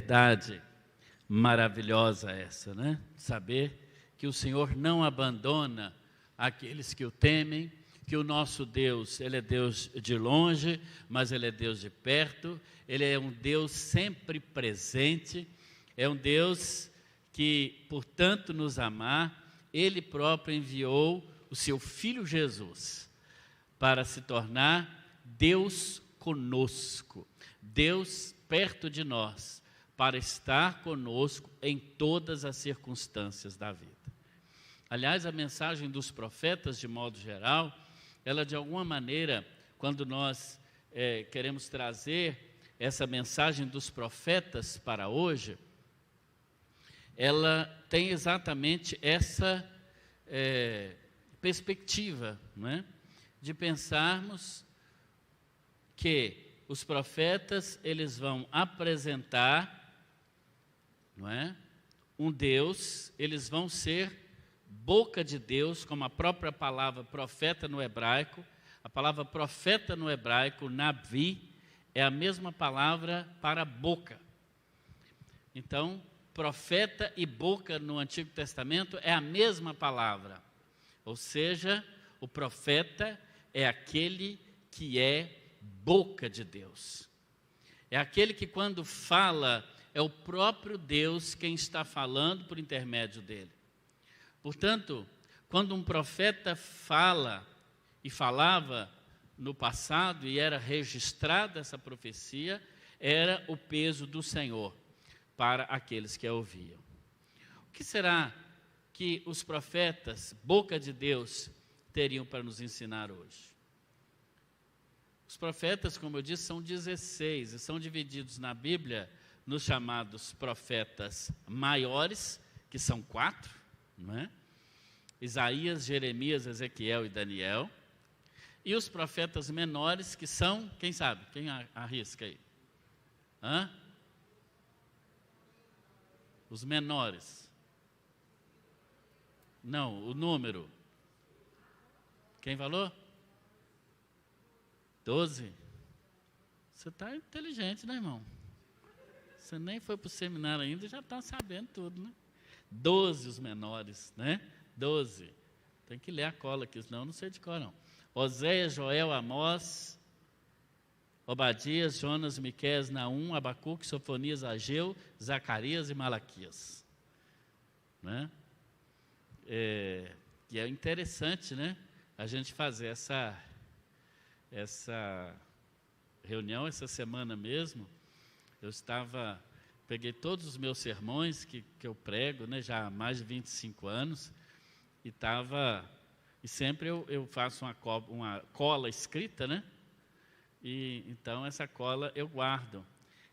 verdade maravilhosa essa, né? Saber que o Senhor não abandona aqueles que o temem, que o nosso Deus, Ele é Deus de longe, mas Ele é Deus de perto, Ele é um Deus sempre presente, é um Deus que, por tanto nos amar, Ele próprio enviou o seu Filho Jesus para se tornar Deus conosco, Deus perto de nós, para estar conosco em todas as circunstâncias da vida. Aliás, a mensagem dos profetas, de modo geral, ela de alguma maneira, quando nós queremos trazer essa mensagem dos profetas para hoje, ela tem exatamente essa perspectiva, não é? De pensarmos que os profetas, eles vão apresentar, não é? Um Deus, eles vão ser boca de Deus, como a própria palavra profeta no hebraico. A palavra profeta no hebraico, navi, é a mesma palavra para boca. Então, profeta e boca no Antigo Testamento é a mesma palavra. Ou seja, o profeta é aquele que é boca de Deus. É aquele que, quando fala, é o próprio Deus quem está falando por intermédio dele. Portanto, quando um profeta fala e falava no passado e era registrada essa profecia, era o peso do Senhor para aqueles que a ouviam. O que será que os profetas, boca de Deus, teriam para nos ensinar hoje? Os profetas, como eu disse, são 16 e são divididos na Bíblia nos chamados profetas maiores, que são 4, não é? Isaías, Jeremias, Ezequiel e Daniel. E os profetas menores, que são, quem sabe? Quem arrisca aí? Hã? Os menores. Não, o número. Quem falou? 12. Você está inteligente, né, irmão? Você nem foi para o seminário ainda e já está sabendo tudo, né? 12 os menores, né? 12. Tem que ler a cola aqui, senão eu não sei de cor, não. Oséias, Joel, Amós, Obadias, Jonas, Miqueias, Naum, Abacuque, Sofonias, Ageu, Zacarias e Malaquias. Né? E é interessante, né? A gente fazer essa reunião, essa semana mesmo. Eu peguei todos os meus sermões que eu prego, né, já há mais de 25 anos, e sempre eu faço uma cola escrita, né? E então essa cola eu guardo.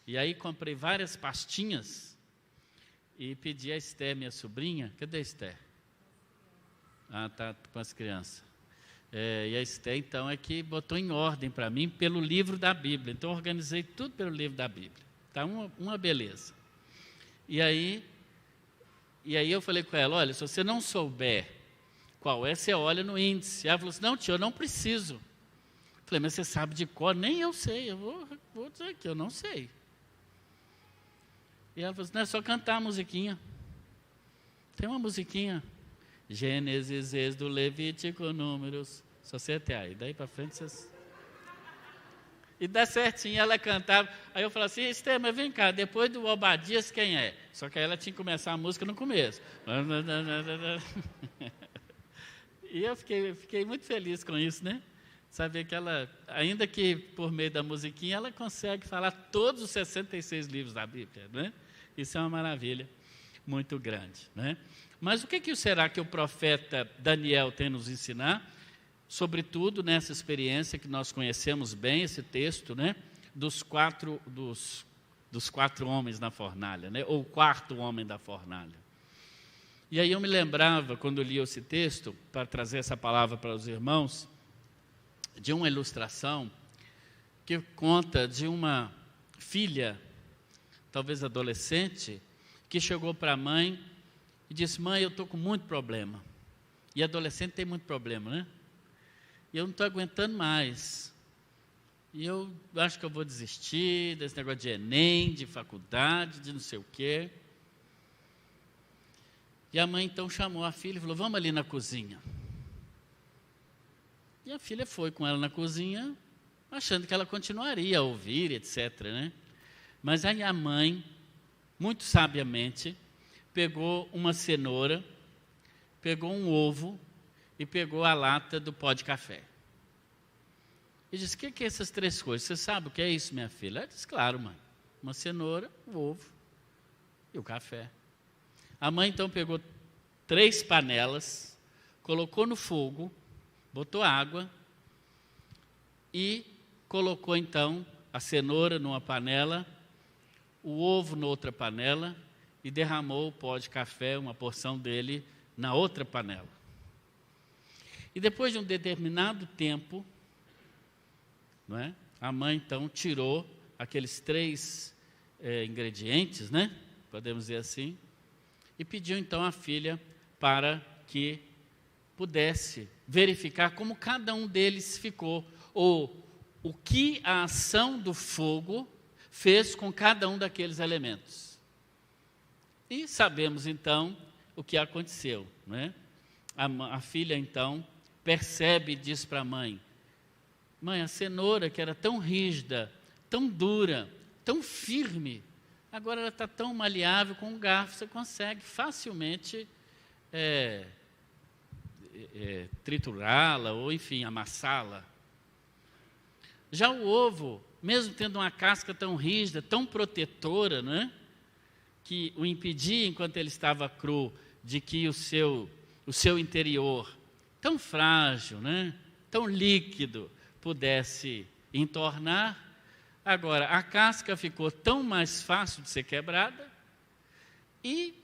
E aí comprei várias pastinhas e pedi a Esther, minha sobrinha. Cadê a Esther? Ah, tá com as crianças. E a Esther, então, é que botou em ordem para mim pelo livro da Bíblia. Então, eu organizei tudo pelo livro da Bíblia. Está uma beleza. E aí eu falei com ela, olha, se você não souber qual é, você olha no índice. Ela falou assim, não, tio, eu não preciso. Eu falei, mas você sabe de cor? Nem eu sei, eu vou dizer aqui, eu não sei. E ela falou assim, não, é só cantar a musiquinha. Tem uma musiquinha. Gênesis, Êxodo, Levítico, Números. Só sei até aí. Daí para frente vocês... E dá certinho, ela cantava. Aí eu falei assim, Esther, mas vem cá, depois do Obadias, quem é? Só que aí ela tinha que começar a música no começo. E eu fiquei muito feliz com isso, né? Saber que ela, ainda que por meio da musiquinha, ela consegue falar todos os 66 livros da Bíblia, né? Isso é uma maravilha muito grande, né? Mas o que será que o profeta Daniel tem a nos ensinar? Sobretudo nessa experiência que nós conhecemos bem, esse texto, né? Dos quatro homens na fornalha, né? Ou o quarto homem da fornalha. E aí eu me lembrava, quando eu li esse texto, para trazer essa palavra para os irmãos, de uma ilustração que conta de uma filha, talvez adolescente, que chegou para a mãe e disse, mãe, eu estou com muito problema. E adolescente tem muito problema, né? E eu não estou aguentando mais. e eu acho que eu vou desistir desse negócio de Enem, de faculdade, de não sei o quê. E a mãe então chamou a filha e falou, vamos ali na cozinha. E a filha foi com ela na cozinha, achando que ela continuaria a ouvir, etc., né? Mas aí a mãe, muito sabiamente, pegou uma cenoura, pegou um ovo e pegou a lata do pó de café. E disse, o que é essas três coisas? Você sabe o que é isso, minha filha? Ela disse, claro, mãe. Uma cenoura, o ovo e o café. A mãe, então, pegou 3 panelas, colocou no fogo, botou água e colocou, então, a cenoura numa panela, o ovo na outra panela e derramou o pó de café, uma porção dele, na outra panela. E depois de um determinado tempo, não é? A mãe, então, tirou aqueles 3 ingredientes, né? Podemos dizer assim, e pediu, então, à filha para que pudesse verificar como cada um deles ficou, ou o que a ação do fogo fez com cada um daqueles elementos. E sabemos, então, o que aconteceu, não é? A filha, então, percebe e diz para a mãe, mãe, a cenoura que era tão rígida, tão dura, tão firme, agora ela está tão maleável, com um garfo você consegue facilmente triturá-la, ou enfim, amassá-la. Já o ovo, mesmo tendo uma casca tão rígida, tão protetora, não é? Que o impedia, enquanto ele estava cru, de que o seu interior, tão frágil, né? Tão líquido, pudesse entornar. Agora, a casca ficou tão mais fácil de ser quebrada e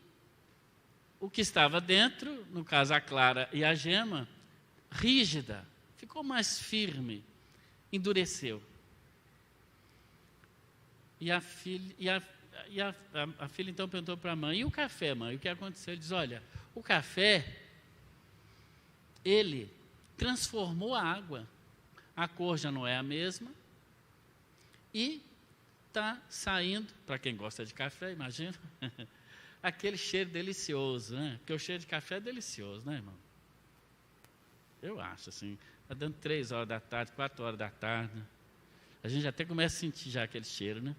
o que estava dentro, no caso a clara e a gema, rígida, ficou mais firme, endureceu. E a filha então perguntou para a mãe, e o café, mãe? O que aconteceu? Ele diz, olha, o café, ele transformou a água, a cor já não é a mesma, e está saindo, para quem gosta de café, imagina, aquele cheiro delicioso, né? Porque o cheiro de café é delicioso, né, irmão? Eu acho, assim, está dando 3 horas da tarde, 4 horas da tarde, né? A gente até começa a sentir já aquele cheiro, né?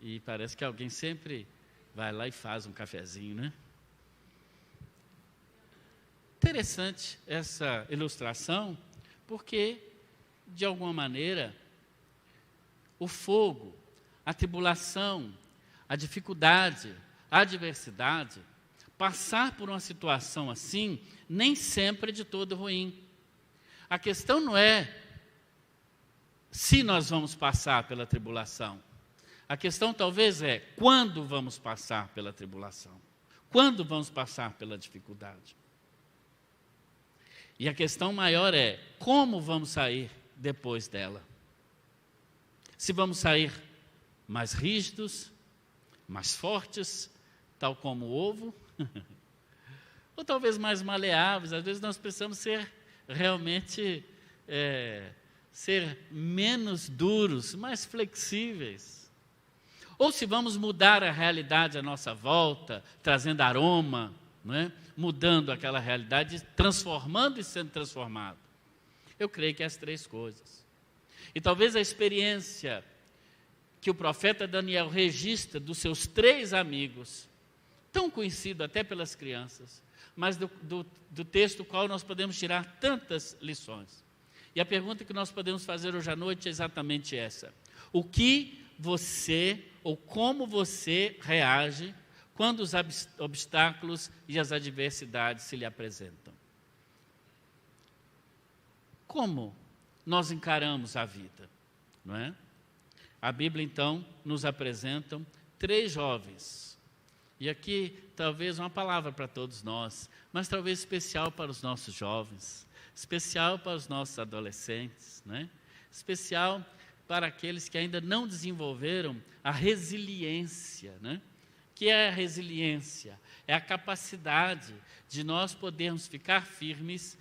E parece que alguém sempre vai lá e faz um cafezinho, né? Interessante essa ilustração, porque, de alguma maneira, o fogo, a tribulação, a dificuldade, a adversidade, passar por uma situação assim, nem sempre é de todo ruim. A questão não é se nós vamos passar pela tribulação. A questão talvez é quando vamos passar pela tribulação, quando vamos passar pela dificuldade. E a questão maior é como vamos sair depois dela. Se vamos sair mais rígidos, mais fortes, tal como o ovo, ou talvez mais maleáveis. Às vezes nós precisamos ser realmente ser menos duros, mais flexíveis. Ou se vamos mudar a realidade à nossa volta, trazendo aroma, não é? Mudando aquela realidade, transformando e sendo transformado. Eu creio que é as 3 coisas. E talvez a experiência que o profeta Daniel registra dos seus 3 amigos, tão conhecido até pelas crianças, mas do texto qual nós podemos tirar tantas lições. E a pergunta que nós podemos fazer hoje à noite é exatamente essa. O que você, ou como você reage quando os obstáculos e as adversidades se lhe apresentam? Como nós encaramos a vida, não é? A Bíblia, então, nos apresenta 3 jovens. E aqui, talvez, uma palavra para todos nós, mas talvez especial para os nossos jovens, especial para os nossos adolescentes, né? Especial para aqueles que ainda não desenvolveram a resiliência, né? Que é a resiliência? É a capacidade de nós podermos ficar firmes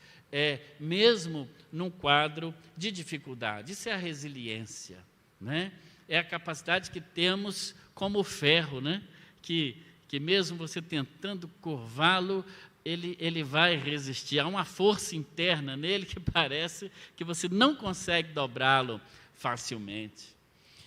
mesmo num quadro de dificuldade. Isso é a resiliência, né? É a capacidade que temos como o ferro, né? Que mesmo você tentando curvá-lo, ele vai resistir. Há uma força interna nele que parece que você não consegue dobrá-lo facilmente.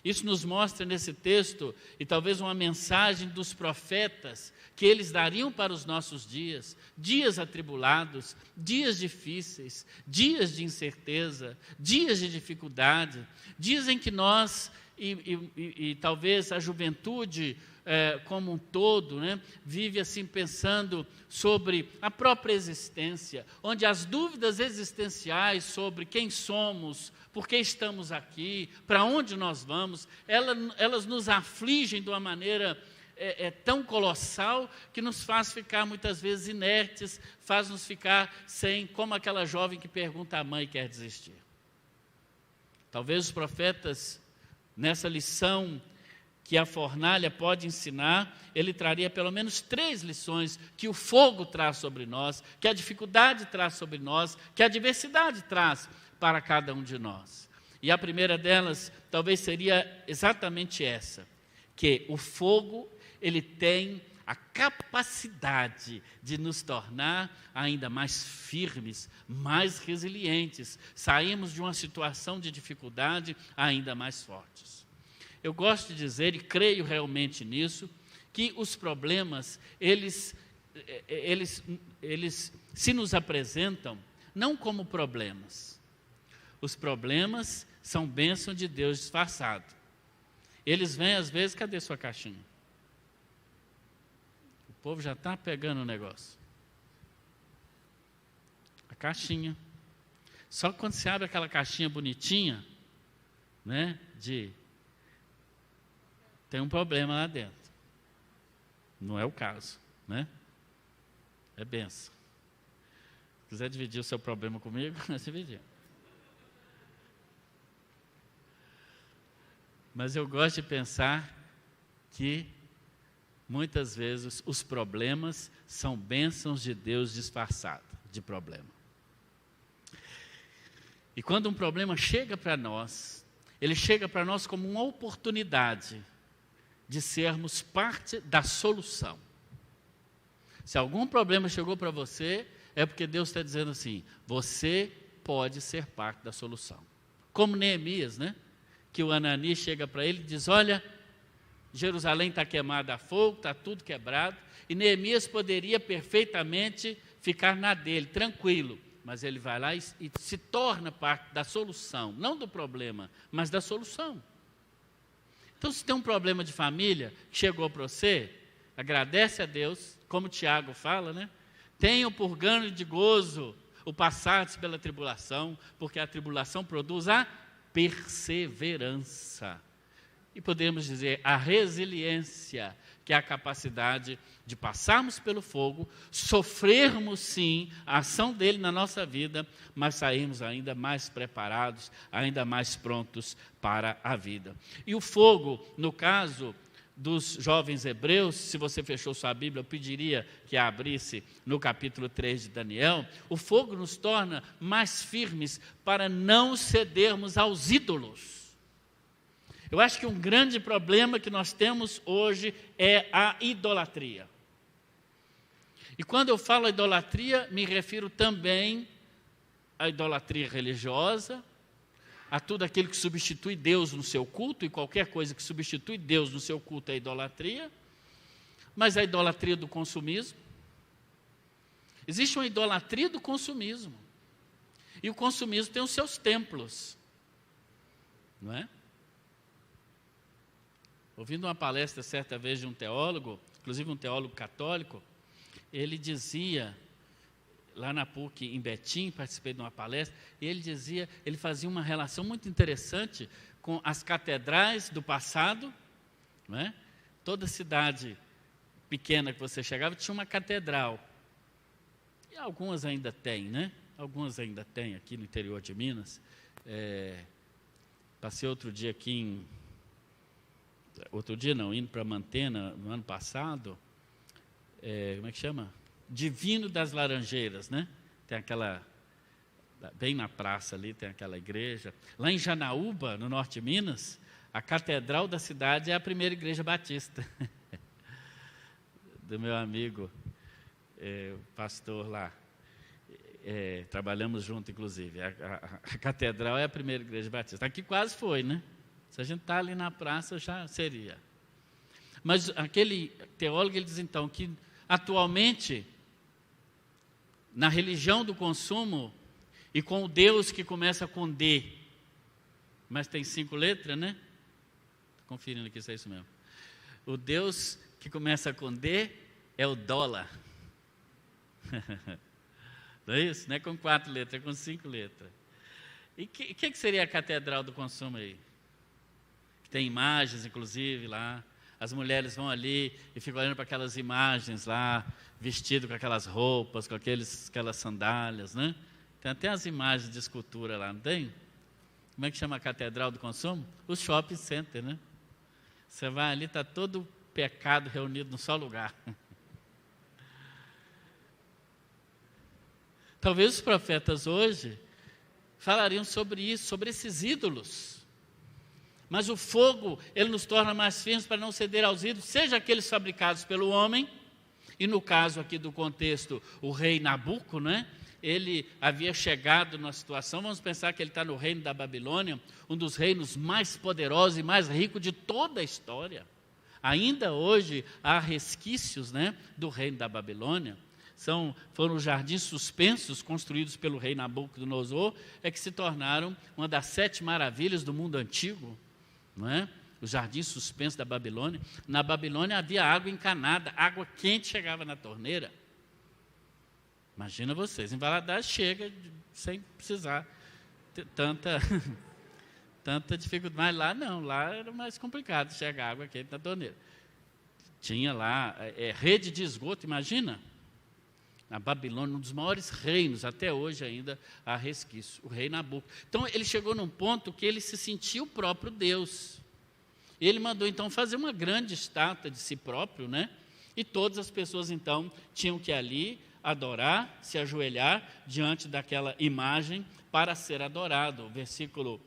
Isso nos mostra nesse texto, e talvez uma mensagem dos profetas, que eles dariam para os nossos dias, dias atribulados, dias difíceis, dias de incerteza, dias de dificuldade, dias em que nós, e talvez a juventude como um todo, né, vive assim pensando sobre a própria existência, onde as dúvidas existenciais sobre quem somos, por que estamos aqui, para onde nós vamos, elas nos afligem de uma maneira tão colossal que nos faz ficar muitas vezes inertes, faz nos ficar sem, como aquela jovem que pergunta à mãe e quer desistir. Talvez os profetas, nessa lição que a fornalha pode ensinar, ele traria pelo menos 3 lições que o fogo traz sobre nós, que a dificuldade traz sobre nós, que a adversidade traz para cada um de nós. E a primeira delas talvez seria exatamente essa, que o fogo, ele tem a capacidade de nos tornar ainda mais firmes, mais resilientes, saímos de uma situação de dificuldade ainda mais fortes. Eu gosto de dizer, e creio realmente nisso, que os problemas, eles se nos apresentam não como problemas. Os problemas são bênção de Deus disfarçado. Eles vêm às vezes, cadê sua caixinha? O povo já está pegando o negócio. A caixinha. Só quando você abre aquela caixinha bonitinha, né, tem um problema lá dentro. Não é o caso, né? É benção. Se quiser dividir o seu problema comigo, nós dividimos. Mas eu gosto de pensar que muitas vezes os problemas são bênçãos de Deus disfarçadas de problema. E quando um problema chega para nós, ele chega para nós como uma oportunidade de sermos parte da solução. Se algum problema chegou para você, é porque Deus está dizendo assim, você pode ser parte da solução. Como Neemias, né? Que o Anani chega para ele e diz, olha, Jerusalém está queimada a fogo, está tudo quebrado, e Neemias poderia perfeitamente ficar na dele, tranquilo, mas ele vai lá e se torna parte da solução, não do problema, mas da solução. Então, se tem um problema de família que chegou para você, agradece a Deus, como Tiago fala, né? Tenham por ganho de gozo o passar pela tribulação, porque a tribulação produz a perseverança. E podemos dizer a resiliência, que é a capacidade de passarmos pelo fogo, sofrermos sim a ação dele na nossa vida, mas sairmos ainda mais preparados, ainda mais prontos para a vida. E o fogo, no caso dos jovens hebreus, se você fechou sua Bíblia, eu pediria que a abrisse no capítulo 3 de Daniel, o fogo nos torna mais firmes para não cedermos aos ídolos. Eu acho que um grande problema que nós temos hoje é a idolatria. E quando eu falo idolatria, me refiro também à idolatria religiosa, a tudo aquilo que substitui Deus no seu culto, e qualquer coisa que substitui Deus no seu culto é idolatria, mas a idolatria do consumismo. Existe uma idolatria do consumismo, e o consumismo tem os seus templos, não é? Ouvindo uma palestra certa vez de um teólogo, inclusive um teólogo católico, ele dizia, lá na PUC em Betim, participei de uma palestra, e ele fazia uma relação muito interessante com as catedrais do passado, não é? Toda cidade pequena que você chegava tinha uma catedral, e algumas ainda tem, né? Algumas ainda tem aqui no interior de Minas. Passei outro dia aqui indo para Mantena, no ano passado, como é que chama? Divino das Laranjeiras, né? Tem aquela bem na praça ali tem aquela igreja. Lá em Janaúba, no norte de Minas, a catedral da cidade é a primeira igreja batista. Do meu amigo, o pastor lá. Trabalhamos junto, inclusive. A catedral é a primeira igreja batista. Aqui quase foi, né? Se a gente está ali na praça, já seria. Mas aquele teólogo, ele diz então que atualmente, na religião do consumo, e com o Deus que começa com D, mas tem 5 letras, né? Estou conferindo aqui se é isso mesmo. O Deus que começa com D é o dólar. Não é isso? Não é com 4 letras, é com 5 letras. E o que seria a catedral do consumo aí? Tem imagens, inclusive, lá. As mulheres vão ali e ficam olhando para aquelas imagens lá, vestido com aquelas roupas, com aquelas sandálias, né? Tem até as imagens de escultura lá, não tem? Como é que chama a catedral do consumo? O shopping center, né? Você vai ali, está todo o pecado reunido num só lugar. Talvez os profetas hoje falariam sobre isso, sobre esses ídolos. Mas o fogo, ele nos torna mais firmes para não ceder aos ídolos, seja aqueles fabricados pelo homem, e no caso aqui do contexto, o rei Nabuco, né? Ele havia chegado numa situação, vamos pensar que ele está no reino da Babilônia, um dos reinos mais poderosos e mais ricos de toda a história. Ainda hoje há resquícios, né, do reino da Babilônia. Foram os jardins suspensos construídos pelo rei Nabucodonosor, que se tornaram uma das 7 maravilhas do mundo antigo, não é? Os jardins suspensos da Babilônia. Na Babilônia havia água encanada, água quente chegava na torneira. Imagina vocês, em Valadares chega sem precisar ter tanta dificuldade. Mas lá não, lá era mais complicado chegar água quente na torneira. Tinha lá rede de esgoto, imagina? Na Babilônia, um dos maiores reinos, até hoje ainda há resquício, o rei Nabuco. Então ele chegou num ponto que ele se sentia o próprio Deus. Ele mandou então fazer uma grande estátua de si próprio, né? E todas as pessoas então tinham que ali adorar, se ajoelhar diante daquela imagem para ser adorado. O versículo,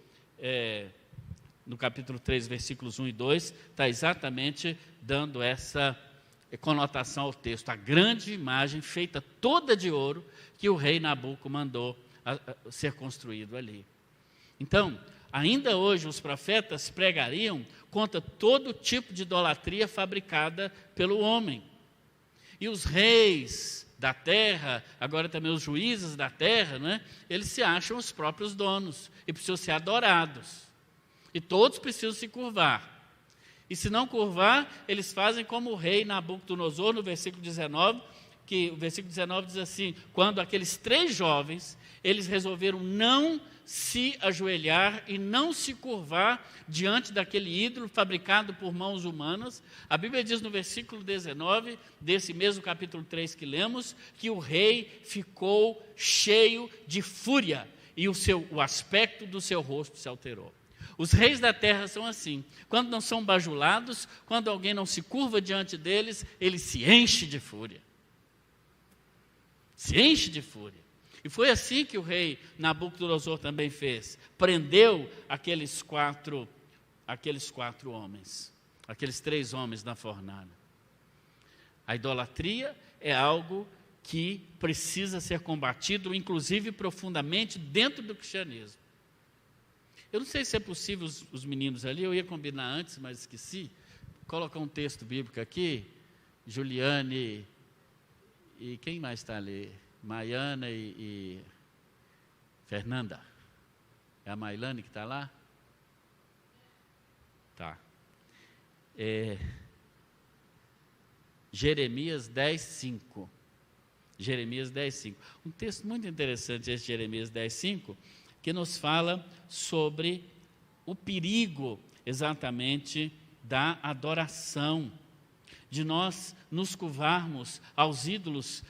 no capítulo 3, versículos 1 e 2, está exatamente dando essa conotação ao texto. A grande imagem feita toda de ouro que o rei Nabuco mandou ser construído ali. Então, ainda hoje os profetas pregariam contra todo tipo de idolatria fabricada pelo homem. E os reis da terra, agora também os juízes da terra, né, eles se acham os próprios donos e precisam ser adorados. E todos precisam se curvar. E se não curvar, eles fazem como o rei Nabucodonosor, no versículo 19, que o versículo 19 diz assim: quando aqueles 3 jovens, eles resolveram não se ajoelhar e não se curvar diante daquele ídolo fabricado por mãos humanas. A Bíblia diz no versículo 19, desse mesmo capítulo 3 que lemos, que o rei ficou cheio de fúria e o aspecto do seu rosto se alterou. Os reis da terra são assim, quando não são bajulados, quando alguém não se curva diante deles, ele se enche de fúria. Se enche de fúria. E foi assim que o rei Nabucodonosor também fez. Prendeu aqueles quatro homens, aqueles 3 homens na fornalha. A idolatria é algo que precisa ser combatido, inclusive profundamente dentro do cristianismo. Eu não sei se é possível os meninos ali, eu ia combinar antes, mas esqueci. Colocar um texto bíblico aqui, Juliane e quem mais está ali? Maiana e Fernanda. É a Mailane que está lá? Tá. Jeremias 10:5. Jeremias 10:5. Um texto muito interessante esse Jeremias 10:5, que nos fala sobre o perigo exatamente da adoração, de nós nos curvarmos aos ídolos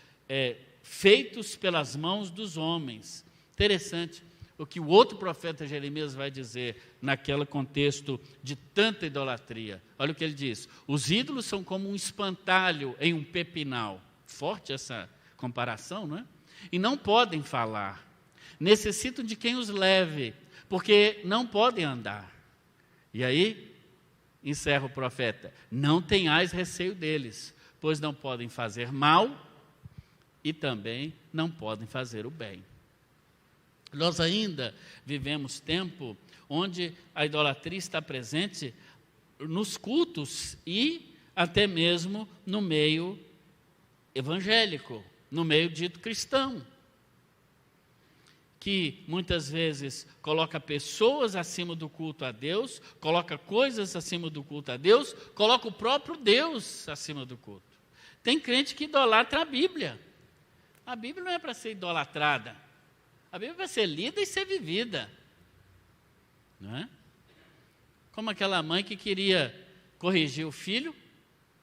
feitos pelas mãos dos homens. Interessante o que o outro profeta Jeremias vai dizer naquele contexto de tanta idolatria. Olha o que ele diz: os ídolos são como um espantalho em um pepinal. Forte essa comparação, não é? E não podem falar. necessitam de quem os leve, porque não podem andar. E aí, encerra o profeta, não tenhais receio deles, pois não podem fazer mal e também não podem fazer o bem. Nós ainda vivemos tempo onde a idolatria está presente nos cultos e até mesmo no meio evangélico, no meio dito cristão, que muitas vezes coloca pessoas acima do culto a Deus, coloca coisas acima do culto a Deus, coloca o próprio Deus acima do culto. Tem crente que idolatra a Bíblia. A Bíblia não é para ser idolatrada. A Bíblia é para ser lida e ser vivida. Não é? Como aquela mãe que queria corrigir o filho,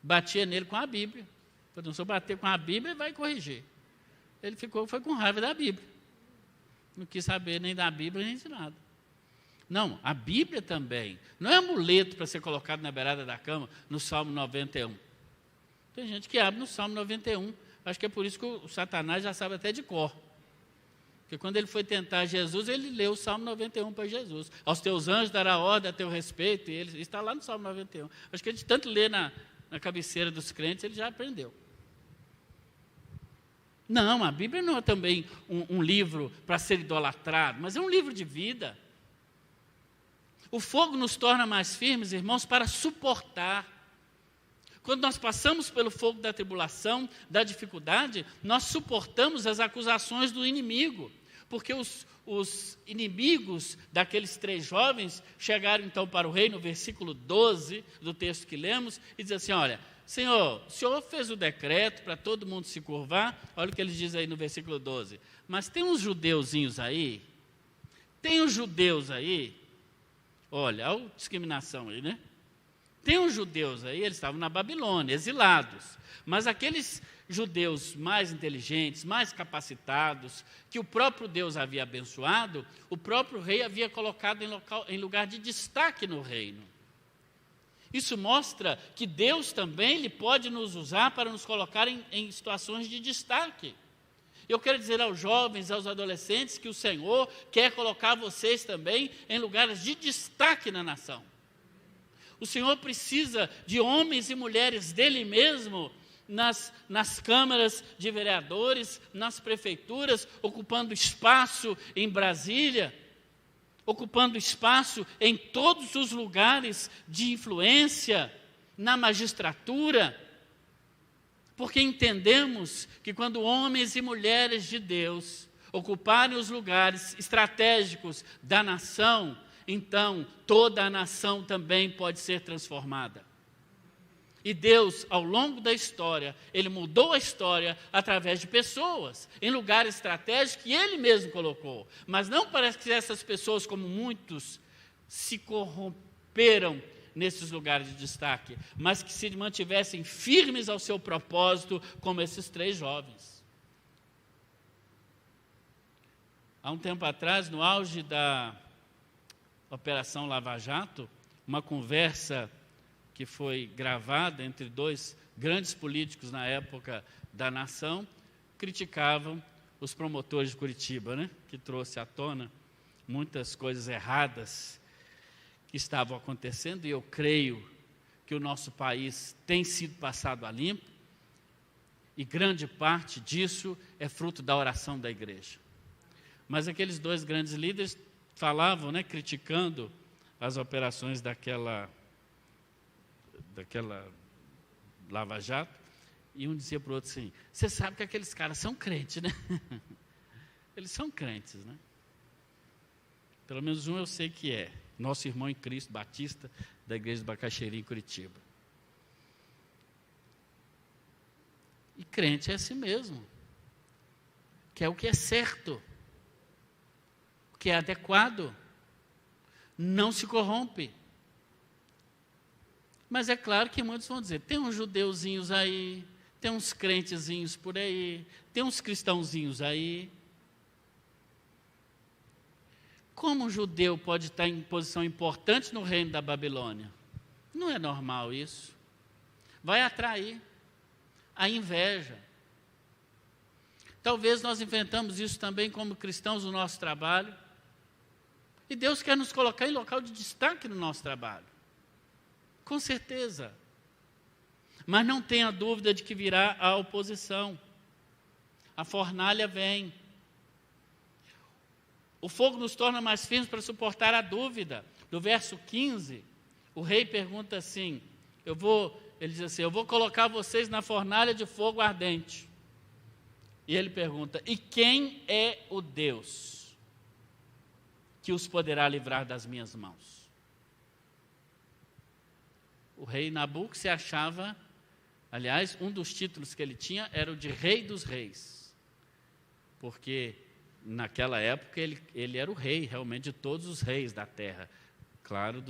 batia nele com a Bíblia. Falou, se eu bater com a Bíblia, ele vai corrigir. Ele foi com raiva da Bíblia. Não quis saber nem da Bíblia, nem de nada. Não, a Bíblia também. Não é amuleto para ser colocado na beirada da cama, no Salmo 91. Tem gente que abre no Salmo 91. Acho que é por isso que o Satanás já sabe até de cor. Porque quando ele foi tentar Jesus, ele leu o Salmo 91 para Jesus. Aos teus anjos dará ordem a teu respeito. E ele está lá no Salmo 91. Acho que ele de tanto ler na cabeceira dos crentes, ele já aprendeu. Não, a Bíblia não é também um livro para ser idolatrado, mas é um livro de vida. O fogo nos torna mais firmes, irmãos, para suportar. Quando nós passamos pelo fogo da tribulação, da dificuldade, nós suportamos as acusações do inimigo. Porque os inimigos daqueles 3 jovens chegaram então para o rei, no versículo 12 do texto que lemos, e diz assim, olha, Senhor, o Senhor fez o decreto para todo mundo se curvar, olha o que ele diz aí no versículo 12, mas tem uns judeuzinhos aí, olha a discriminação aí, né? Tem uns judeus aí, eles estavam na Babilônia, exilados, mas aqueles judeus mais inteligentes, mais capacitados, que o próprio Deus havia abençoado, o próprio rei havia colocado em lugar de destaque no reino. Isso mostra que Deus também ele pode nos usar para nos colocar em situações de destaque. Eu quero dizer aos jovens, aos adolescentes, que o Senhor quer colocar vocês também em lugares de destaque na nação. O Senhor precisa de homens e mulheres dele mesmo nas câmaras de vereadores, nas prefeituras, ocupando espaço em Brasília, ocupando espaço em todos os lugares de influência, na magistratura, porque entendemos que quando homens e mulheres de Deus ocuparem os lugares estratégicos da nação, então toda a nação também pode ser transformada. E Deus, ao longo da história, Ele mudou a história através de pessoas, em lugares estratégicos que Ele mesmo colocou. Mas não parece que essas pessoas, como muitos, se corromperam nesses lugares de destaque, mas que se mantivessem firmes ao seu propósito, como esses 3 jovens. Há um tempo atrás, no auge da Operação Lava Jato, uma conversa que foi gravada entre 2 grandes políticos na época da nação, criticavam os promotores de Curitiba, né? Que trouxe à tona muitas coisas erradas que estavam acontecendo, e eu creio que o nosso país tem sido passado a limpo, e grande parte disso é fruto da oração da igreja. Mas aqueles 2 grandes líderes falavam, né, criticando as operações daquela Lava Jato, e um dizia para o outro assim, você sabe que aqueles caras são crentes, né? Eles são crentes, né? Pelo menos um eu sei que é, nosso irmão em Cristo, Batista, da igreja de Bacaxeri, em Curitiba. E crente é assim mesmo, que é o que é certo, o que é adequado, não se corrompe. Mas é claro que muitos vão dizer, tem uns judeuzinhos aí, tem uns crentezinhos por aí, tem uns cristãozinhos aí. Como um judeu pode estar em posição importante no reino da Babilônia? Não é normal isso. Vai atrair a inveja. Talvez nós enfrentamos isso também como cristãos no nosso trabalho. E Deus quer nos colocar em local de destaque no nosso trabalho. Com certeza. Mas não tenha dúvida de que virá a oposição. A fornalha vem. O fogo nos torna mais firmes para suportar a dúvida. No verso 15, o rei pergunta assim, ele diz assim, eu vou colocar vocês na fornalha de fogo ardente. E ele pergunta, e quem é o Deus que os poderá livrar das minhas mãos? O rei Nabuco se achava, aliás, um dos títulos que ele tinha era o de Rei dos Reis. Porque naquela época ele era o rei realmente de todos os reis da terra. Claro,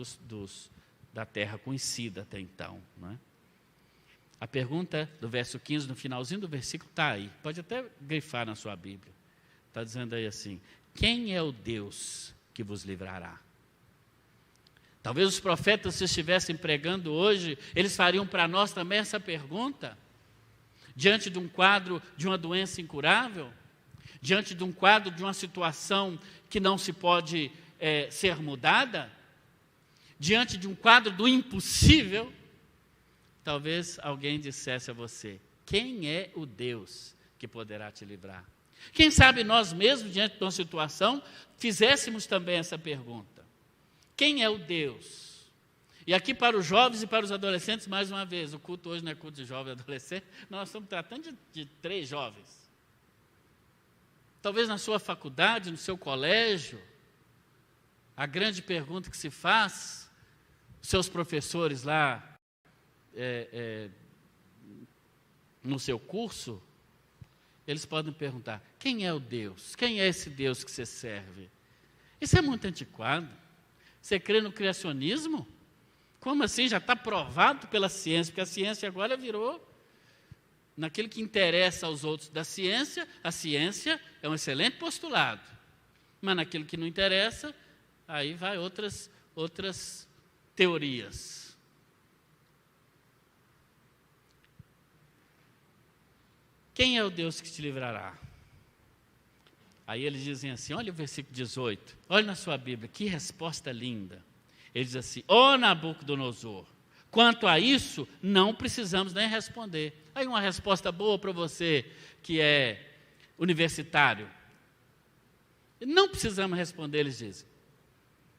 da terra conhecida até então, não é? A pergunta do verso 15, no finalzinho do versículo, está aí. Pode até grifar na sua Bíblia. Está dizendo aí assim, quem é o Deus que vos livrará? Talvez os profetas, se estivessem pregando hoje, eles fariam para nós também essa pergunta. Diante de um quadro de uma doença incurável, diante de um quadro de uma situação que não se pode ser mudada, diante de um quadro do impossível, talvez alguém dissesse a você, quem é o Deus que poderá te livrar? Quem sabe nós mesmos, diante de uma situação, fizéssemos também essa pergunta. Quem é o Deus? E aqui para os jovens e para os adolescentes, mais uma vez, o culto hoje não é culto de jovem e adolescente, nós estamos tratando de 3 jovens. Talvez na sua faculdade, no seu colégio, a grande pergunta que se faz, seus professores lá, no seu curso, eles podem perguntar, quem é o Deus? Quem é esse Deus que você serve? Isso é muito antiquado. Você crê no criacionismo? Como assim? Já está provado pela ciência, porque a ciência agora virou naquilo que interessa aos outros da ciência, a ciência é um excelente postulado. Mas naquilo que não interessa, aí vai outras teorias. Quem é o Deus que te livrará? Aí eles dizem assim, olha o versículo 18, olha na sua Bíblia, que resposta linda. Ele diz assim, ó Nabucodonosor, quanto a isso, não precisamos nem responder. Aí uma resposta boa para você que é universitário. Não precisamos responder, eles dizem.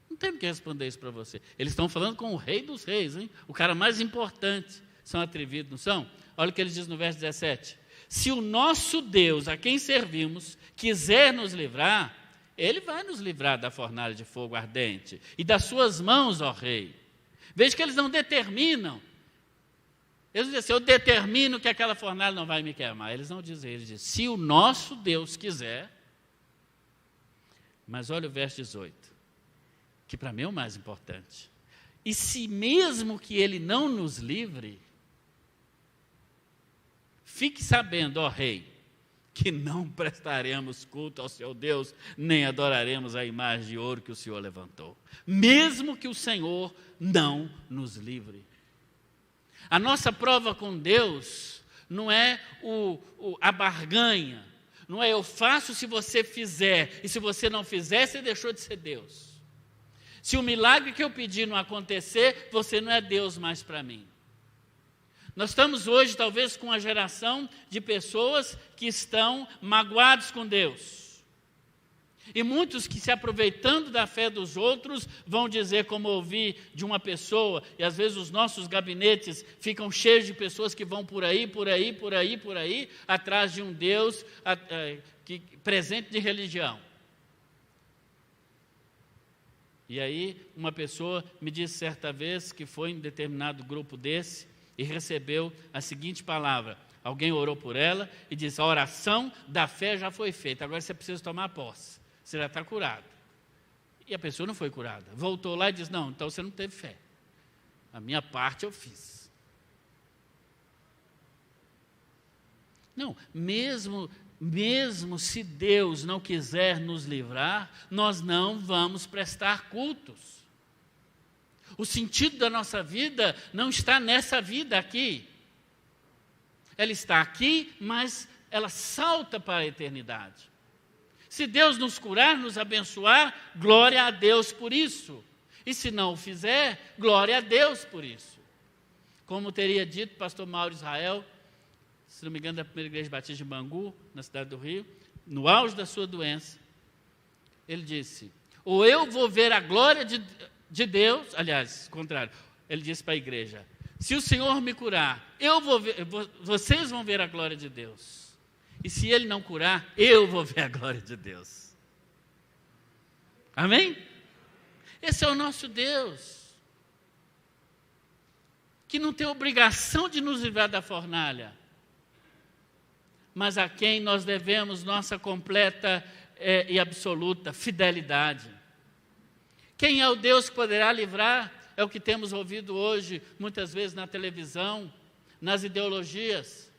Não temos que responder isso para você. Eles estão falando com o rei dos reis, hein? O cara mais importante. São atrevidos, não são? Olha o que ele diz no verso 17. Se o nosso Deus, a quem servimos, quiser nos livrar, Ele vai nos livrar da fornalha de fogo ardente e das suas mãos, ó rei. Veja que eles não determinam. Eles dizem assim, eu determino que aquela fornalha não vai me queimar. Eles não dizem, eles dizem, se o nosso Deus quiser. Mas olha o verso 18, que para mim é o mais importante. E se mesmo que Ele não nos livre, fique sabendo, ó rei, que não prestaremos culto ao seu Deus, nem adoraremos a imagem de ouro que o Senhor levantou, mesmo que o Senhor não nos livre. A nossa prova com Deus não é a barganha, não é eu faço se você fizer, e se você não fizer, você deixou de ser Deus. Se o milagre que eu pedi não acontecer, você não é Deus mais para mim. Nós estamos hoje, talvez, com uma geração de pessoas que estão magoados com Deus. E muitos que, se aproveitando da fé dos outros, vão dizer, como eu ouvi de uma pessoa, e às vezes os nossos gabinetes ficam cheios de pessoas que vão por aí, atrás de um Deus presente de religião. E aí, uma pessoa me disse certa vez que foi em determinado grupo desse, e recebeu a seguinte palavra, alguém orou por ela e disse, a oração da fé já foi feita, agora você precisa tomar posse, você já está curado. E a pessoa não foi curada, voltou lá e disse, não, então você não teve fé, a minha parte eu fiz. Não, mesmo se Deus não quiser nos livrar, nós não vamos prestar cultos. O sentido da nossa vida não está nessa vida aqui. Ela está aqui, mas ela salta para a eternidade. Se Deus nos curar, nos abençoar, glória a Deus por isso. E se não o fizer, glória a Deus por isso. Como teria dito o pastor Mauro Israel, se não me engano, da primeira igreja batista de Bangu, na cidade do Rio, no auge da sua doença, ele disse: ou eu vou ver a glória de Deus, aliás, contrário, ele disse para a igreja: se o Senhor me curar, vocês vão ver a glória de Deus. E se Ele não curar, eu vou ver a glória de Deus. Amém? Esse é o nosso Deus, que não tem obrigação de nos livrar da fornalha, mas a quem nós devemos nossa completa e absoluta fidelidade. Quem é o Deus que poderá livrar? É o que temos ouvido hoje, muitas vezes na televisão, nas ideologias.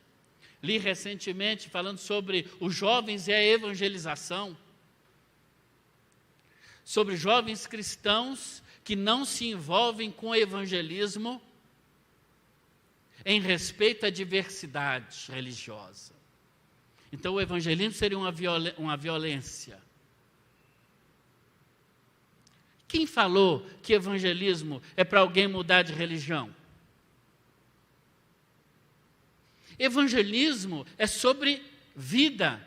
Li recentemente falando sobre os jovens e a evangelização, sobre jovens cristãos que não se envolvem com o evangelismo em respeito à diversidade religiosa. Então o evangelismo seria uma violência. Quem falou que evangelismo é para alguém mudar de religião? Evangelismo é sobre vida.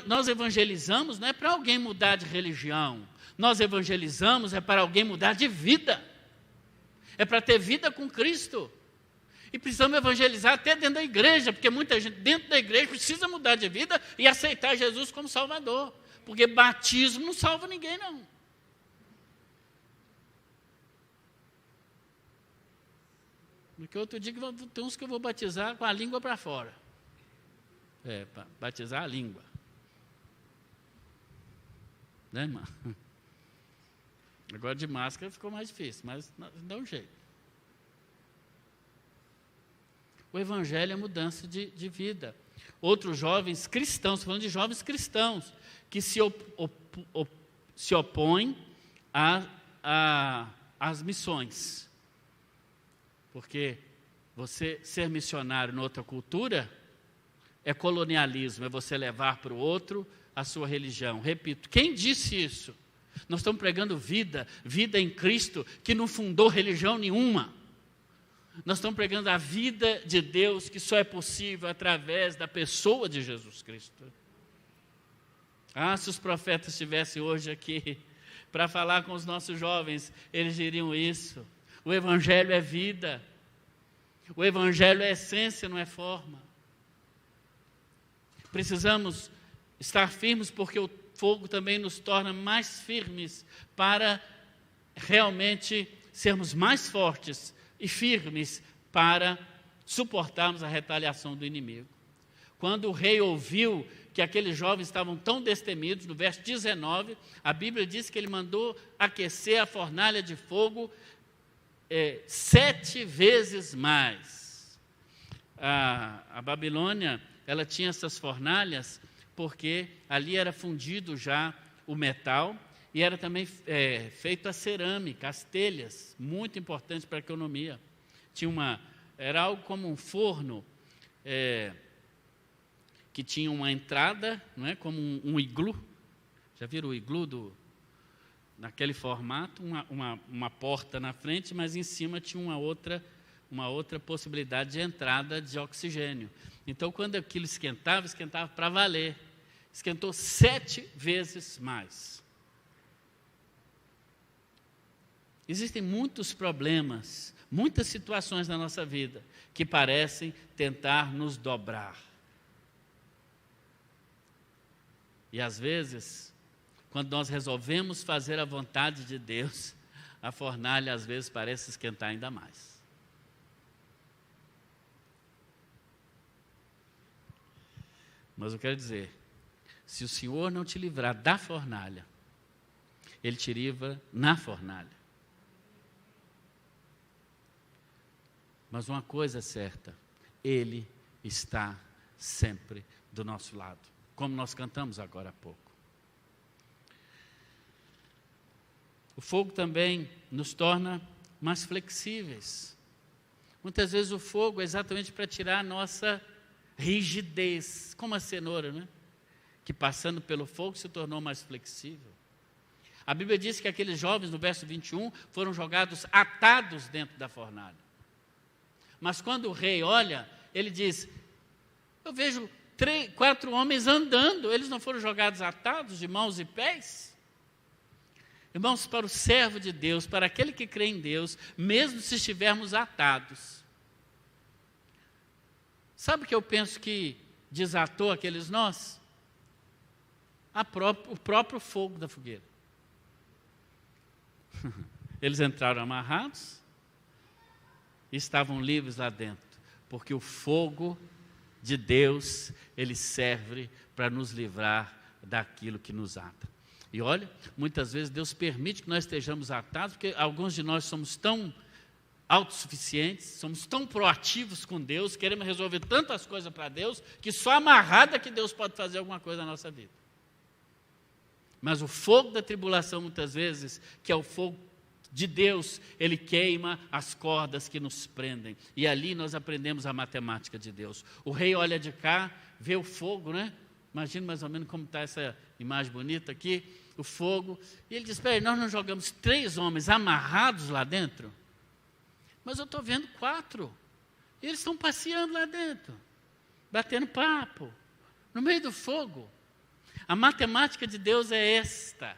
Nós evangelizamos não é para alguém mudar de religião. Nós evangelizamos é para alguém mudar de vida. É para ter vida com Cristo. E precisamos evangelizar até dentro da igreja, porque muita gente dentro da igreja precisa mudar de vida e aceitar Jesus como Salvador. Porque batismo não salva ninguém, não. Porque outro dia tem uns que eu vou batizar com a língua para fora. Para batizar a língua. Né, irmã? Agora de máscara ficou mais difícil, mas dá um jeito. O evangelho é mudança de vida. Outros jovens cristãos, falando de jovens cristãos, que se opõem às missões. Porque você ser missionário em outra cultura é colonialismo, é você levar para o outro a sua religião. Repito, quem disse isso? Nós estamos pregando vida em Cristo, que não fundou religião nenhuma. Nós estamos pregando a vida de Deus, que só é possível através da pessoa de Jesus Cristo. Se os profetas estivessem hoje aqui para falar com os nossos jovens, eles diriam isso. O evangelho é vida. O evangelho é essência, não é forma. Precisamos estar firmes, porque o fogo também nos torna mais firmes para realmente sermos mais fortes e firmes para suportarmos a retaliação do inimigo. Quando o rei ouviu que aqueles jovens estavam tão destemidos, no verso 19, a Bíblia diz que ele mandou aquecer a fornalha de fogo 7 vezes mais. A Babilônia, ela tinha essas fornalhas porque ali era fundido já o metal e era também feito a cerâmica, as telhas, muito importantes para a economia. Era algo como um forno que tinha uma entrada, não é, como um iglu. Já viram o iglu naquele formato, uma porta na frente, mas em cima tinha uma outra possibilidade de entrada de oxigênio. Então, quando aquilo esquentava para valer. Esquentou 7 vezes mais. Existem muitos problemas, muitas situações na nossa vida que parecem tentar nos dobrar. E às vezes, quando nós resolvemos fazer a vontade de Deus, a fornalha às vezes parece esquentar ainda mais. Mas eu quero dizer, se o Senhor não te livrar da fornalha, Ele te livra na fornalha. Mas uma coisa é certa, Ele está sempre do nosso lado, como nós cantamos agora há pouco. O fogo também nos torna mais flexíveis. Muitas vezes o fogo é exatamente para tirar a nossa rigidez, como a cenoura, né? Que passando pelo fogo se tornou mais flexível. A Bíblia diz que aqueles jovens, no verso 21, foram jogados atados dentro da fornalha. Mas quando o rei olha, ele diz, eu vejo 4 homens andando, eles não foram jogados atados de mãos e pés? Irmãos, para o servo de Deus, para aquele que crê em Deus, mesmo se estivermos atados, sabe o que eu penso que desatou aqueles nós? O próprio fogo da fogueira. Eles entraram amarrados e estavam livres lá dentro, porque o fogo de Deus, ele serve para nos livrar daquilo que nos ata. E olha, muitas vezes Deus permite que nós estejamos atados, porque alguns de nós somos tão autossuficientes, somos tão proativos com Deus, queremos resolver tantas coisas para Deus, que só amarrada que Deus pode fazer alguma coisa na nossa vida. Mas o fogo da tribulação, muitas vezes, que é o fogo de Deus, ele queima as cordas que nos prendem. E ali nós aprendemos a matemática de Deus. O rei olha de cá, vê o fogo, né? Imagina mais ou menos como está essa imagem bonita aqui, o fogo. E ele diz, espera aí, nós não jogamos 3 homens amarrados lá dentro? Mas eu estou vendo 4. E eles estão passeando lá dentro, batendo papo, no meio do fogo. A matemática de Deus é esta,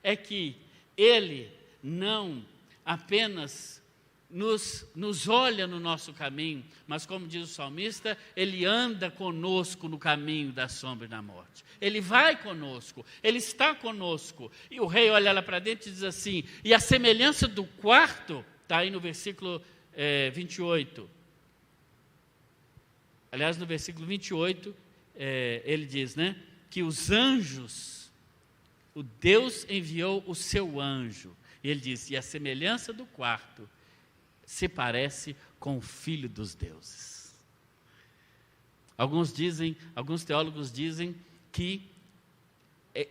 é que Ele não apenas nos olha no nosso caminho, mas como diz o salmista, Ele anda conosco no caminho da sombra e da morte. Ele vai conosco, Ele está conosco. E o rei olha lá para dentro e diz assim, e a semelhança do quarto, está aí no versículo 28. Aliás, no versículo 28, ele diz, né? Que os anjos, o Deus enviou o seu anjo. E ele diz, e a semelhança do quarto se parece com o Filho dos deuses. Alguns teólogos dizem que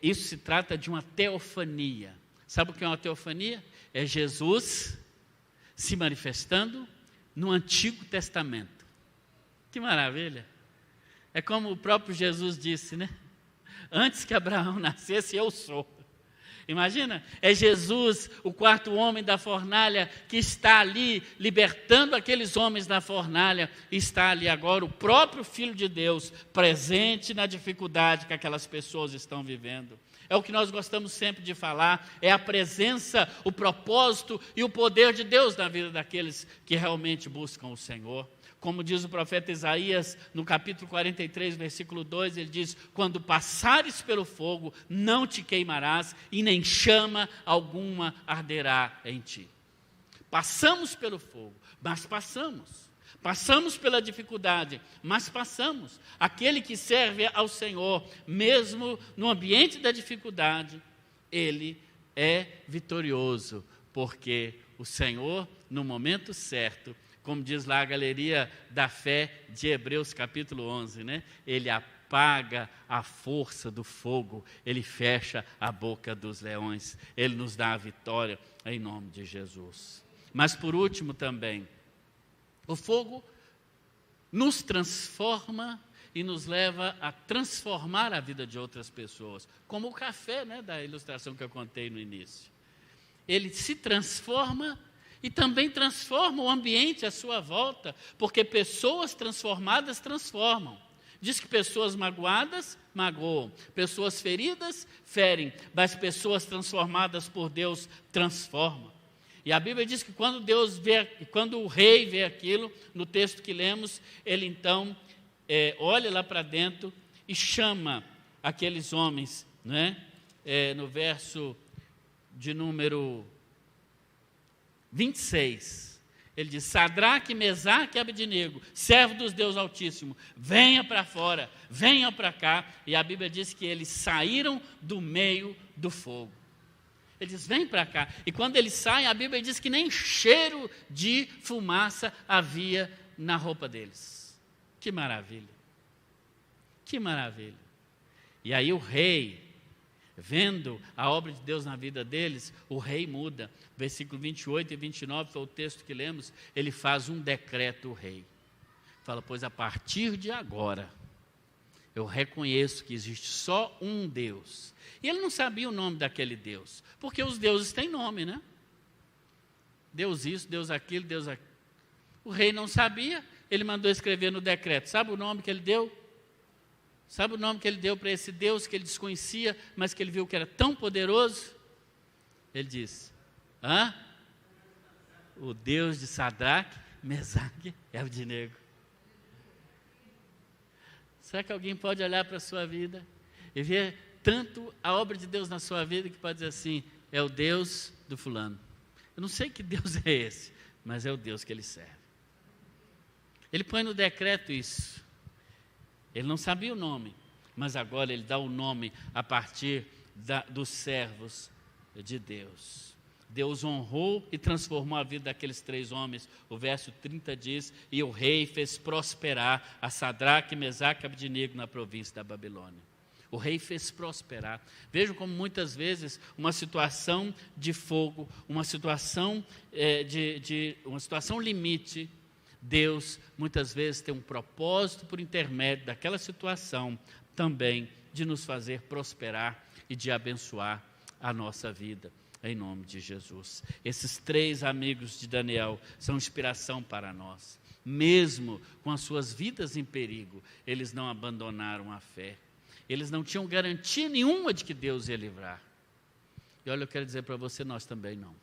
isso se trata de uma teofania. Sabe o que é uma teofania? É Jesus se manifestando no Antigo Testamento. Que maravilha! É como o próprio Jesus disse, né? Antes que Abraão nascesse, eu sou. Imagina, é Jesus, o 4º homem da fornalha, que está ali libertando aqueles homens da fornalha. Está ali agora o próprio Filho de Deus, presente na dificuldade que aquelas pessoas estão vivendo. É o que nós gostamos sempre de falar, é a presença, o propósito e o poder de Deus na vida daqueles que realmente buscam o Senhor. Como diz o profeta Isaías, no capítulo 43, versículo 2, ele diz, quando passares pelo fogo, não te queimarás, e nem chama alguma arderá em ti. Passamos pelo fogo, mas passamos. Passamos pela dificuldade, mas passamos. Aquele que serve ao Senhor, mesmo no ambiente da dificuldade, ele é vitorioso, porque o Senhor, no momento certo, como diz lá a galeria da fé de Hebreus capítulo 11, né? Ele apaga a força do fogo, ele fecha a boca dos leões, ele nos dá a vitória em nome de Jesus. Mas por último também, o fogo nos transforma e nos leva a transformar a vida de outras pessoas, como o café, né, da ilustração que eu contei no início. Ele se transforma e também transforma o ambiente à sua volta, porque pessoas transformadas transformam. Diz que pessoas magoadas, magoam. Pessoas feridas, ferem. Mas pessoas transformadas por Deus, transformam. E a Bíblia diz que quando o rei vê aquilo, no texto que lemos, ele então olha lá para dentro e chama aqueles homens, né? No verso de número 26, ele diz, Sadraque, Mesaque e Abednego, servo dos Deus Altíssimo, venha para fora, venham para cá. E a Bíblia diz que eles saíram do meio do fogo. Ele diz, vem para cá. E quando eles saem, a Bíblia diz que nem cheiro de fumaça havia na roupa deles. Que maravilha! Que maravilha! E aí o rei, vendo a obra de Deus na vida deles, o rei muda. Versículo 28 e 29 foi o texto que lemos, ele faz um decreto, o rei. Fala, pois a partir de agora, eu reconheço que existe só um Deus. E ele não sabia o nome daquele Deus, porque os deuses têm nome, né? Deus isso, Deus aquilo, Deus aquilo. O rei não sabia, ele mandou escrever no decreto. Sabe o nome que ele deu? Sabe o nome que ele deu para esse Deus que ele desconhecia, mas que ele viu que era tão poderoso? Ele disse, o Deus de Sadraque, Mesaque e Abdinego. Será que alguém pode olhar para a sua vida e ver tanto a obra de Deus na sua vida que pode dizer assim, é o Deus do fulano. Eu não sei que Deus é esse, mas é o Deus que ele serve. Ele põe no decreto isso. Ele não sabia o nome, mas agora ele dá o nome a partir dos servos de Deus. Deus honrou e transformou a vida daqueles 3 homens. O verso 30 diz, e o rei fez prosperar a Sadraque, Mesaque e Abdinego na província da Babilônia. O rei fez prosperar. Vejam como muitas vezes uma situação de fogo, uma situação uma situação limite, Deus muitas vezes tem um propósito por intermédio daquela situação também de nos fazer prosperar e de abençoar a nossa vida, em nome de Jesus. Esses 3 amigos de Daniel são inspiração para nós. Mesmo com as suas vidas em perigo, eles não abandonaram a fé. Eles não tinham garantia nenhuma de que Deus ia livrar. E olha, eu quero dizer para você, nós também não.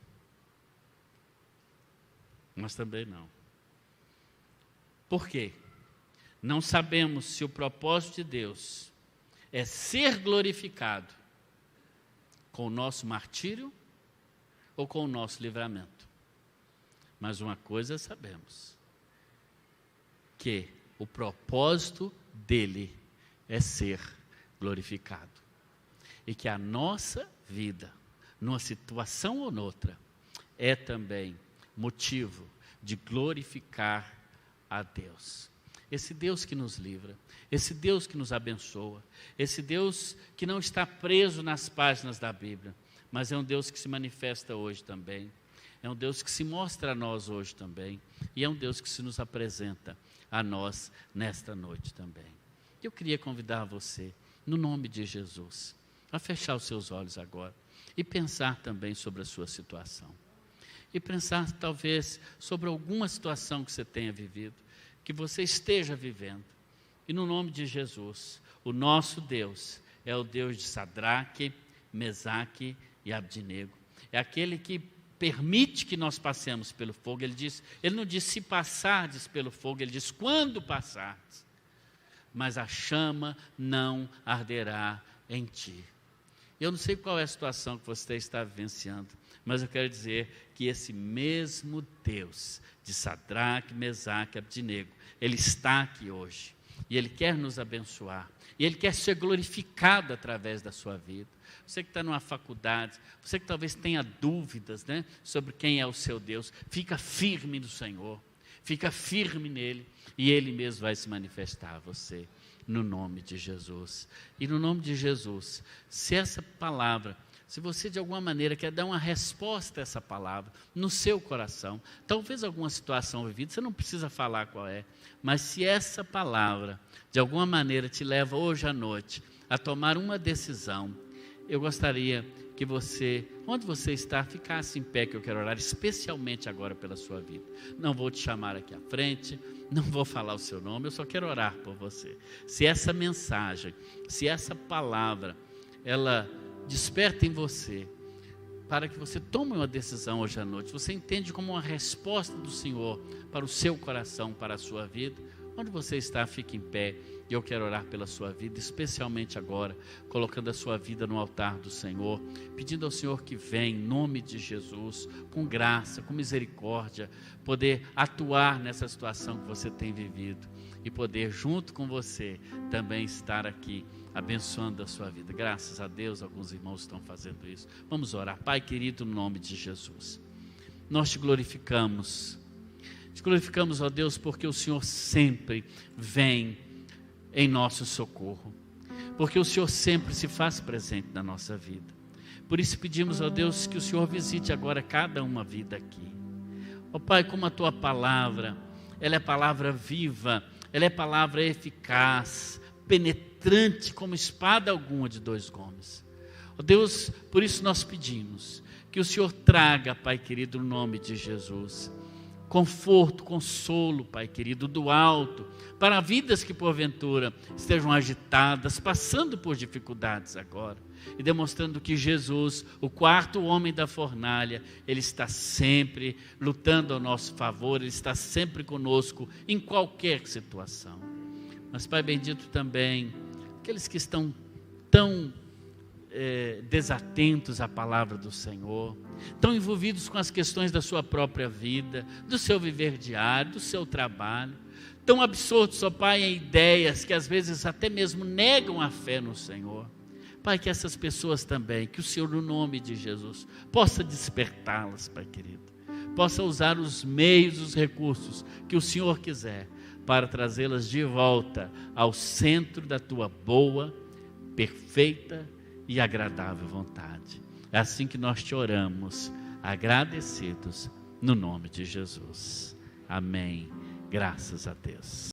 Nós também não. Por quê? Não sabemos se o propósito de Deus é ser glorificado com o nosso martírio ou com o nosso livramento. Mas uma coisa sabemos, que o propósito dele é ser glorificado. E que a nossa vida, numa situação ou noutra, é também motivo de glorificar a Deus. Esse Deus que nos livra, esse Deus que nos abençoa, esse Deus que não está preso nas páginas da Bíblia, mas é um Deus que se manifesta hoje também, é um Deus que se mostra a nós hoje também, e é um Deus que se nos apresenta a nós nesta noite também. Eu queria convidar você, no nome de Jesus, a fechar os seus olhos agora e pensar também sobre a sua situação. E pensar talvez sobre alguma situação que você tenha vivido, que você esteja vivendo. E no nome de Jesus, o nosso Deus é o Deus de Sadraque, Mesaque e Abdinego. É aquele que permite que nós passemos pelo fogo. Ele não diz se passardes pelo fogo, ele diz quando passardes. Mas a chama não arderá em ti. Eu não sei qual é a situação que você está vivenciando, mas eu quero dizer que esse mesmo Deus de Sadraque, Mesaque e Abdinego, ele está aqui hoje, e ele quer nos abençoar, e ele quer ser glorificado através da sua vida. Você que está numa faculdade, você que talvez tenha dúvidas, né, sobre quem é o seu Deus, fica firme no Senhor, fica firme nele, e ele mesmo vai se manifestar a você, no nome de Jesus. E no nome de Jesus, se essa palavra, se você de alguma maneira quer dar uma resposta a essa palavra, no seu coração, talvez alguma situação vivida, você não precisa falar qual é, mas se essa palavra, de alguma maneira te leva hoje à noite, a tomar uma decisão, eu gostaria que você, onde você está, ficasse em pé, que eu quero orar especialmente agora pela sua vida. Não vou te chamar aqui à frente, não vou falar o seu nome, eu só quero orar por você. Se essa mensagem, se essa palavra, ela desperta em você, para que você tome uma decisão hoje à noite, você entende como uma resposta do Senhor para o seu coração, para a sua vida, onde você está, fique em pé, e eu quero orar pela sua vida, especialmente agora, colocando a sua vida no altar do Senhor, pedindo ao Senhor que venha, em nome de Jesus, com graça, com misericórdia, poder atuar nessa situação que você tem vivido, e poder, junto com você, também estar aqui, abençoando a sua vida. Graças a Deus, alguns irmãos estão fazendo isso. Vamos orar. Pai querido, no nome de Jesus, nós te glorificamos, ó Deus, porque o Senhor sempre vem em nosso socorro, porque o Senhor sempre se faz presente na nossa vida. Por isso pedimos, ó Deus, que o Senhor visite agora cada uma vida aqui. Ó Pai, como a tua palavra, ela é palavra viva, ela é palavra eficaz, penetrante como espada alguma de dois gumes. Ó Deus, por isso nós pedimos que o Senhor traga, Pai querido, no nome de Jesus, conforto, consolo, Pai querido, do alto, para vidas que porventura estejam agitadas, passando por dificuldades agora, e demonstrando que Jesus, o quarto homem da fornalha, Ele está sempre lutando ao nosso favor, Ele está sempre conosco em qualquer situação. Mas, Pai bendito, também aqueles que estão tão desatentos à palavra do Senhor, tão envolvidos com as questões da sua própria vida, do seu viver diário, do seu trabalho, tão absortos, ó Pai, em ideias que às vezes até mesmo negam a fé no Senhor. Pai, que essas pessoas também, que o Senhor, no nome de Jesus, possa despertá-las, Pai querido, possa usar os meios, os recursos que o Senhor quiser, para trazê-las de volta ao centro da Tua boa, perfeita e agradável vontade. É assim que nós te oramos, agradecidos, no nome de Jesus. Amém. Graças a Deus.